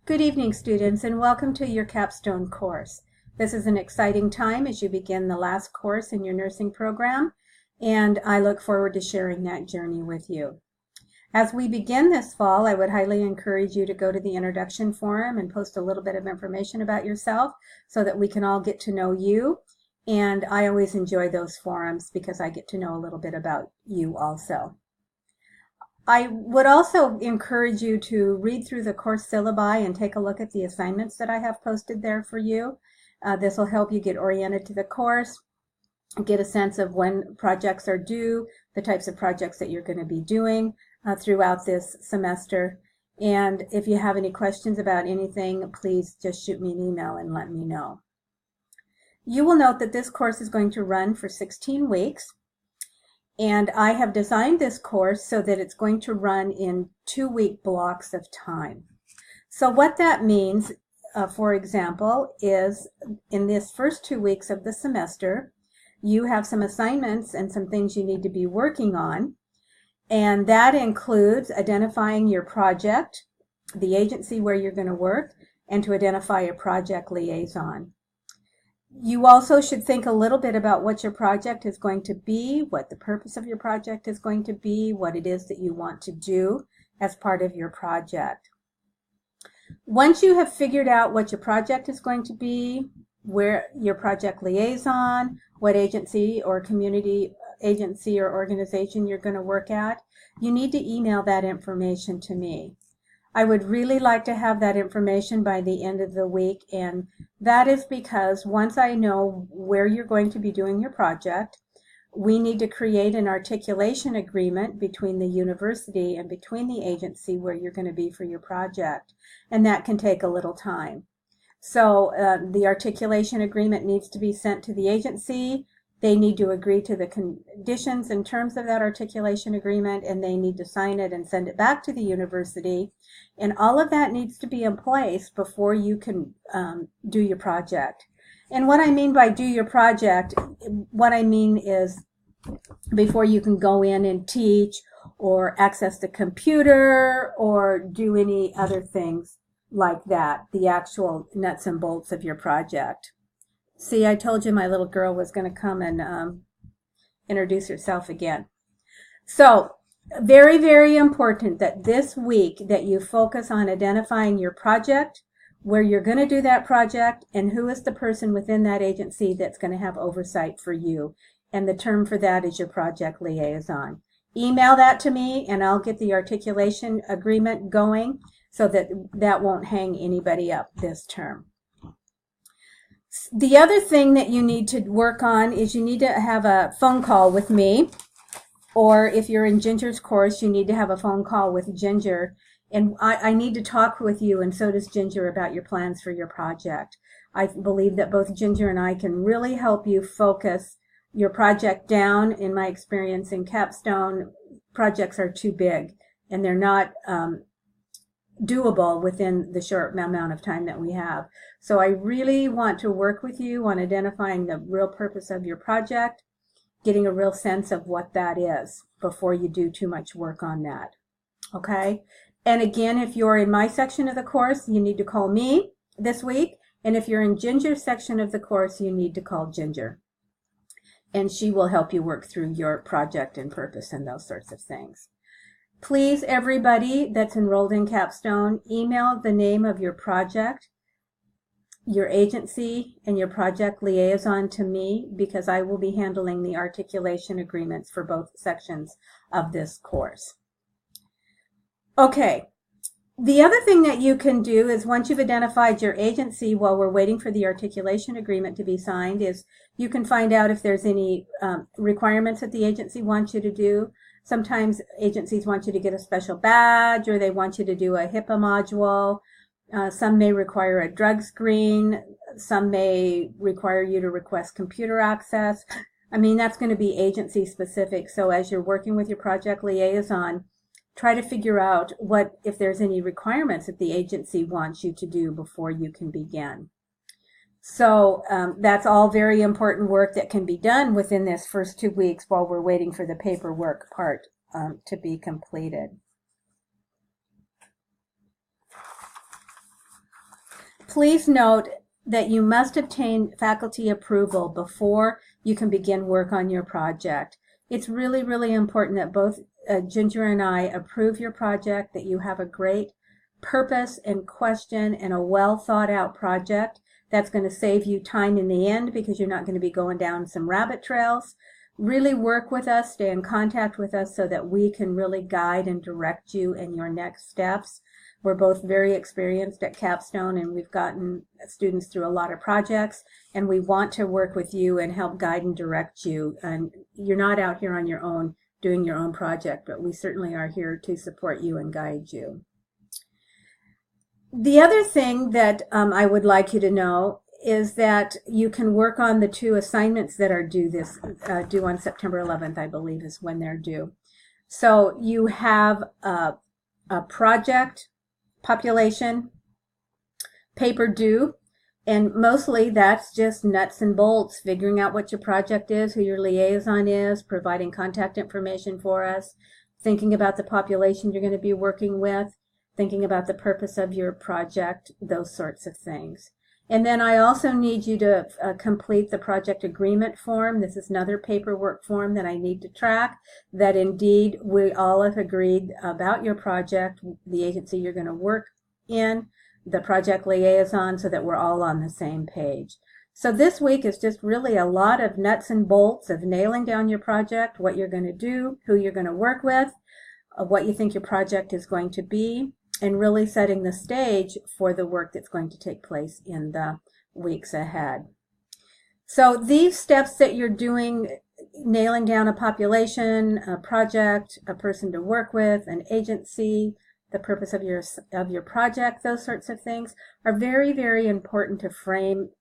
Good evening, students, and welcome to your capstone course. This is an exciting time as you begin the last course in your nursing program, and I look forward to sharing that journey with you. As we begin this fall, I would highly encourage you to go to the introduction forum and post a little bit of information about yourself so that we can all get to know you. And I always enjoy those forums because I get to know a little bit about you also. I would also encourage you to read through the course syllabi and take a look at the assignments that I have posted there for you. This will help you get oriented to the course, get a sense of when projects are due, the types of projects that you're going to be doing throughout this semester. And if you have any questions about anything, please just shoot me an email and let me know. You will note that this course is going to run for 16 weeks. And I have designed this course so that it's going to run in 2-week blocks of time. So what that means, for example, is in this first 2 weeks of the semester, you have some assignments and some things you need to be working on. And that includes identifying your project, the agency where you're going to work, and to identify a project liaison. You also should think a little bit about what your project is going to be, what the purpose of your project is going to be, what it is that you want to do as part of your project. Once you have figured out what your project is going to be, where your project liaison, what agency or community agency or organization you're going to work at, you need to email that information to me. I would really like to have that information by the end of the week, and that is because once I know where you're going to be doing your project, we need to create an articulation agreement between the university and between the agency where you're going to be for your project, and that can take a little time. So the articulation agreement needs to be sent to the agency. They need to agree to the conditions and terms of that articulation agreement, and they need to sign it and send it back to the university. And all of that needs to be in place before you can do your project. And what I mean by do your project, what I mean is before you can go in and teach or access the computer or do any other things like that, the actual nuts and bolts of your project. See, I told you my little girl was going to come and introduce herself again. So, very, very important that this week that you focus on identifying your project, where you're going to do that project, and who is the person within that agency that's going to have oversight for you. And the term for that is your project liaison. Email that to me and I'll get the articulation agreement going so that that won't hang anybody up this term. The other thing that you need to work on is you need to have a phone call with me, or if you're in Ginger's course, you need to have a phone call with Ginger, and I need to talk with you, and so does Ginger, about your plans for your project. I believe that both Ginger and I can really help you focus your project down. In my experience in capstone, projects are too big, and they're not doable within the short amount of time that we have. So I really want to work with you on identifying the real purpose of your project, getting a real sense of what that is before you do too much work on that. Okay? And again, if you're in my section of the course, you need to call me this week. And if you're in Ginger's section of the course, you need to call Ginger. And she will help you work through your project and purpose and those sorts of things. Please, everybody that's enrolled in Capstone, email the name of your project, your agency, and your project liaison to me, because I will be handling the articulation agreements for both sections of this course. Okay, the other thing that you can do is once you've identified your agency while we're waiting for the articulation agreement to be signed, is you can find out if there's any requirements that the agency wants you to do. Sometimes agencies want you to get a special badge, or they want you to do a HIPAA module. Some may require a drug screen. Some may require you to request computer access. I mean, that's going to be agency specific. So as you're working with your project liaison, try to figure out if there's any requirements that the agency wants you to do before you can begin. So that's all very important work that can be done within this first 2 weeks while we're waiting for the paperwork part to be completed. please note that you must obtain faculty approval before you can begin work on your project. It's really, really important that both Ginger and I approve your project, that you have a great purpose and question and a well thought out project that's going to save you time in the end, because you're not going to be going down some rabbit trails. Really work with us, stay in contact with us so that we can really guide and direct you in your next steps. We're both very experienced at Capstone, and we've gotten students through a lot of projects, and we want to work with you and help guide and direct you. And you're not out here on your own doing your own project, but we certainly are here to support you and guide you. The other thing that I would like you to know is that you can work on the 2 assignments that are due on September 11th, I believe is when they're due. So you have a project population paper due, and mostly that's just nuts and bolts, figuring out what your project is, who your liaison is, providing contact information for us, thinking about the population you're going to be working with, thinking about the purpose of your project, those sorts of things. And then I also need you to complete the project agreement form. This is another paperwork form that I need to track, that indeed we all have agreed about your project, the agency you're going to work in, the project liaison, so that we're all on the same page. So this week is just really a lot of nuts and bolts of nailing down your project, what you're going to do, who you're going to work with, what you think your project is going to be, and really setting the stage for the work that's going to take place in the weeks ahead. So these steps that you're doing, nailing down a population, a project, a person to work with, an agency, the purpose of your project, those sorts of things are very, very important to frame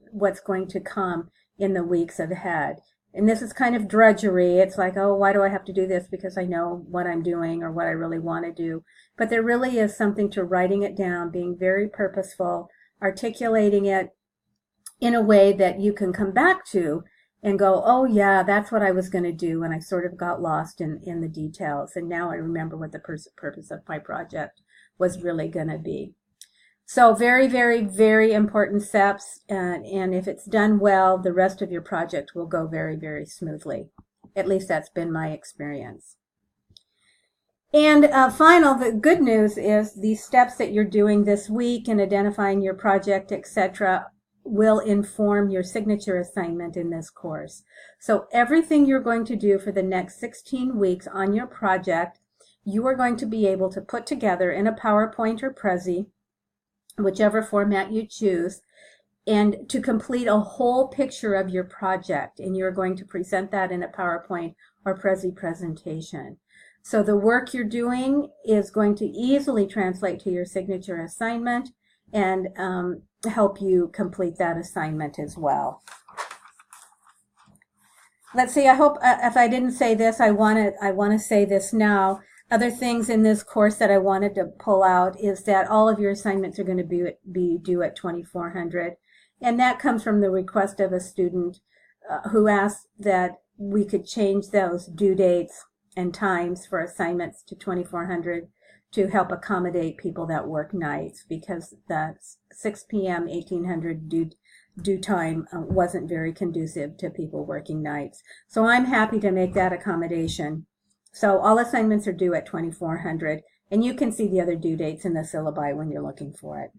what's going to come in the weeks ahead. And this is kind of drudgery. It's like, oh, why do I have to do this? Because I know what I'm doing or what I really want to do. But there really is something to writing it down, being very purposeful, articulating it in a way that you can come back to and go, oh yeah, that's what I was going to do, and I sort of got lost in the details. And now I remember what the purpose of my project was really going to be. So very, very, very important steps, and if it's done well, the rest of your project will go very, very smoothly. At least that's been my experience. And the good news is these steps that you're doing this week in identifying your project, etc., will inform your signature assignment in this course. So everything you're going to do for the next 16 weeks on your project, you are going to be able to put together in a PowerPoint or Prezi, whichever format you choose, and to complete a whole picture of your project. And you're going to present that in a PowerPoint or Prezi presentation. So the work you're doing is going to easily translate to your signature assignment and help you complete that assignment as well. Let's see, I hope if I didn't say this, I want to say this now. Other things in this course that I wanted to pull out is that all of your assignments are going to be due at 2400, and that comes from the request of a student who asked that we could change those due dates and times for assignments to 2400 to help accommodate people that work nights, because that 6 p.m. 1800 due time wasn't very conducive to people working nights. So I'm happy to make that accommodation. So all assignments are due at 2400, and you can see the other due dates in the syllabi when you're looking for it.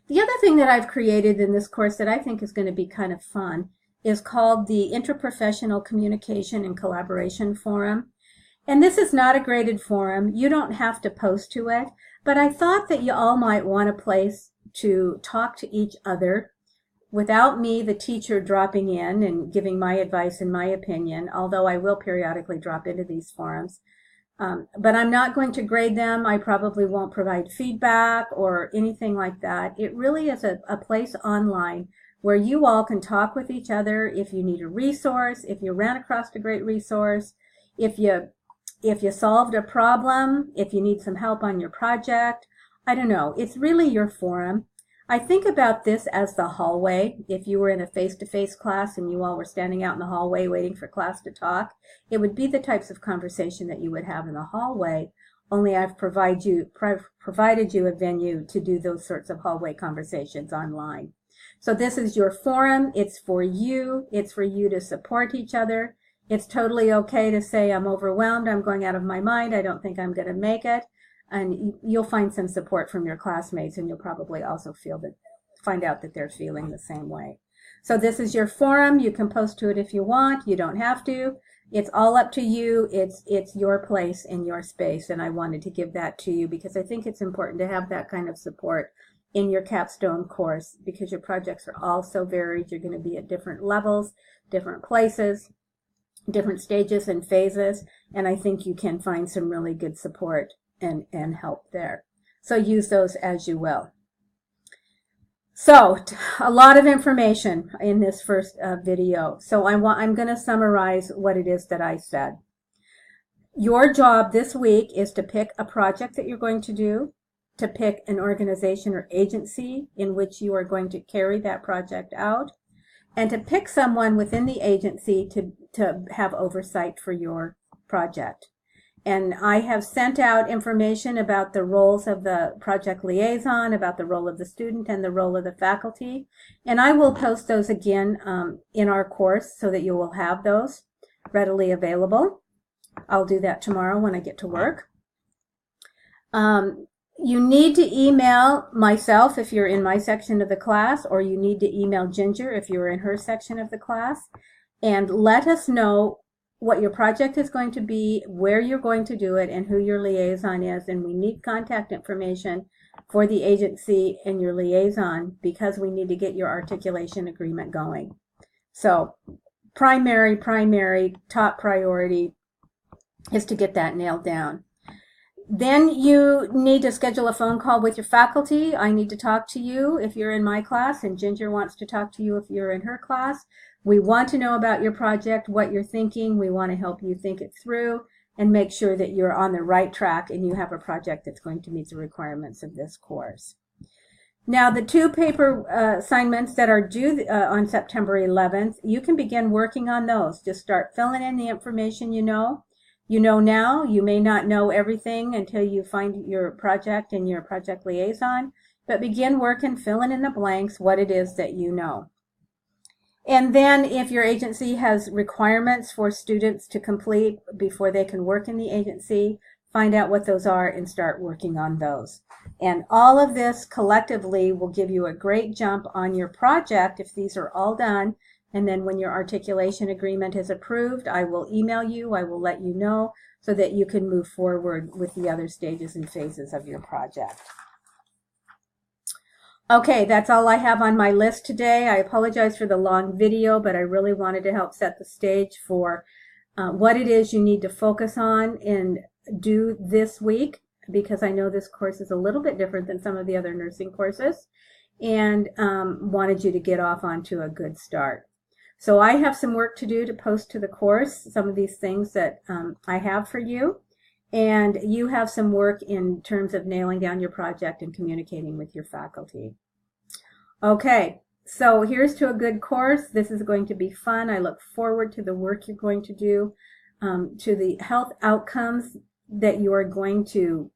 The other thing that I've created in this course that I think is going to be kind of fun is called the Interprofessional Communication and Collaboration Forum. And this is not a graded forum. You don't have to post to it, but I thought that you all might want a place to talk to each other without me, the teacher, dropping in and giving my advice and my opinion, although I will periodically drop into these forums. But I'm not going to grade them. I probably won't provide feedback or anything like that. It really is a place online where you all can talk with each other if you need a resource, if you ran across a great resource, if you solved a problem, if you need some help on your project. I don't know. It's really your forum. I think about this as the hallway. If you were in a face-to-face class and you all were standing out in the hallway waiting for class to talk, it would be the types of conversation that you would have in the hallway, only I've provided provided you a venue to do those sorts of hallway conversations online. So this is your forum. It's for you. It's for you to support each other. It's totally okay to say, I'm overwhelmed, I'm going out of my mind, I don't think I'm going to make it. And you'll find some support from your classmates, and you'll probably also find out that they're feeling the same way. So this is your forum. You can post to it if you want. You don't have to. It's all up to you. It's your place and your space, and I wanted to give that to you because I think it's important to have that kind of support in your capstone course, because your projects are all so varied. You're going to be at different levels, different places, different stages and phases, and I think you can find some really good support and help there. So use those as you will. So a lot of information in this first video. So I'm going to summarize what it is that I said. Your job this week is to pick a project that you're going to do, to pick an organization or agency in which you are going to carry that project out, and to pick someone within the agency to have oversight for your project. And I have sent out information about the roles of the project liaison, about the role of the student and the role of the faculty. And I will post those again in our course so that you will have those readily available. I'll do that tomorrow when I get to work. You need to email myself if you're in my section of the class, or you need to email Ginger if you're in her section of the class, and let us know what your project is going to be, where you're going to do it, and who your liaison is. And we need contact information for the agency and your liaison because we need to get your articulation agreement going. So primary, top priority is to get that nailed down. Then you need to schedule a phone call with your faculty. I need to talk to you if you're in my class, and Ginger wants to talk to you if you're in her class. We want to know about your project, what you're thinking. We want to help you think it through and make sure that you're on the right track and you have a project that's going to meet the requirements of this course. Now, the two paper assignments that are due on September 11th, you can begin working on those. Just start filling in the information you know. You know now. You may not know everything until you find your project and your project liaison, but begin working, filling in the blanks, what it is that you know. And then if your agency has requirements for students to complete before they can work in the agency, find out what those are and start working on those. And all of this collectively will give you a great jump on your project if these are all done. And then when your articulation agreement is approved, I will email you, I will let you know so that you can move forward with the other stages and phases of your project. Okay, that's all I have on my list today. I apologize for the long video, but I really wanted to help set the stage for what it is you need to focus on and do this week, because I know this course is a little bit different than some of the other nursing courses, and wanted you to get off onto a good start. So I have some work to do to post to the course, some of these things that I have for you. And you have some work in terms of nailing down your project and communicating with your faculty. Okay, so here's to a good course. This is going to be fun. I look forward to the work you're going to do, to the health outcomes that you are going to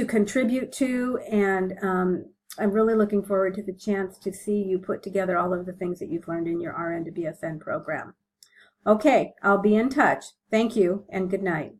contribute to, and I'm really looking forward to the chance to see you put together all of the things that you've learned in your RN to BSN program. Okay, I'll be in touch. Thank you and good night.